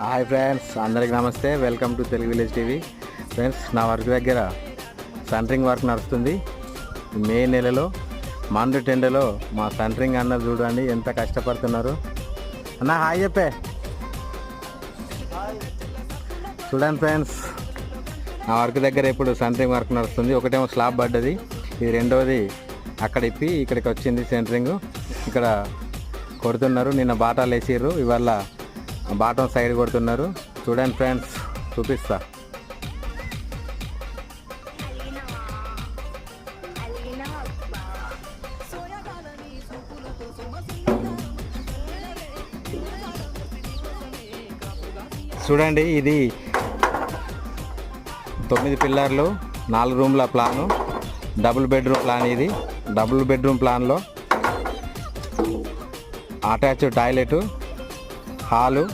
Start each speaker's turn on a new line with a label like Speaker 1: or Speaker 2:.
Speaker 1: Hi friends, అందరికి నమస్తే. Welcome to Telugu village TV. Friends, నా వర్క్ దగ్గర సెంటరింగ్ వర్క్ నడుస్తుంది. మే నెలలో మండు టెండలో మా సెంటరింగ్ అన్న చూడండి ఎంత కష్టపడుతున్నారు. అన్న హాయ్ చెప్పే. చూడండి ఫ్రెండ్స్, నా వర్క్ దగ్గర ఇప్పుడు సెంటరింగ్ వర్క్ నడుస్తుంది. ఒకటేమో స్లాబ్ పడ్డది, ఇది రెండవది అక్కడ ఇప్పి ఇక్కడికి వచ్చింది సెంటరింగ్. ఇక్కడ కొడుతున్నారు. నిన్న బాటాలు వేసిర్రు, ఇవాళ బాటం సైడ్ కొడుతున్నారు. చూడండి ఫ్రెండ్స్, చూపిస్తా. చూడండి, ఇది 9 పిల్లర్లు, 4 రూమ్ల ప్లాను, డబుల్ బెడ్రూమ్ ప్లాన్. ఇది డబుల్ బెడ్రూమ్ ప్లాన్లో అటాచ్డ్ టాయిలెట్, హాలు,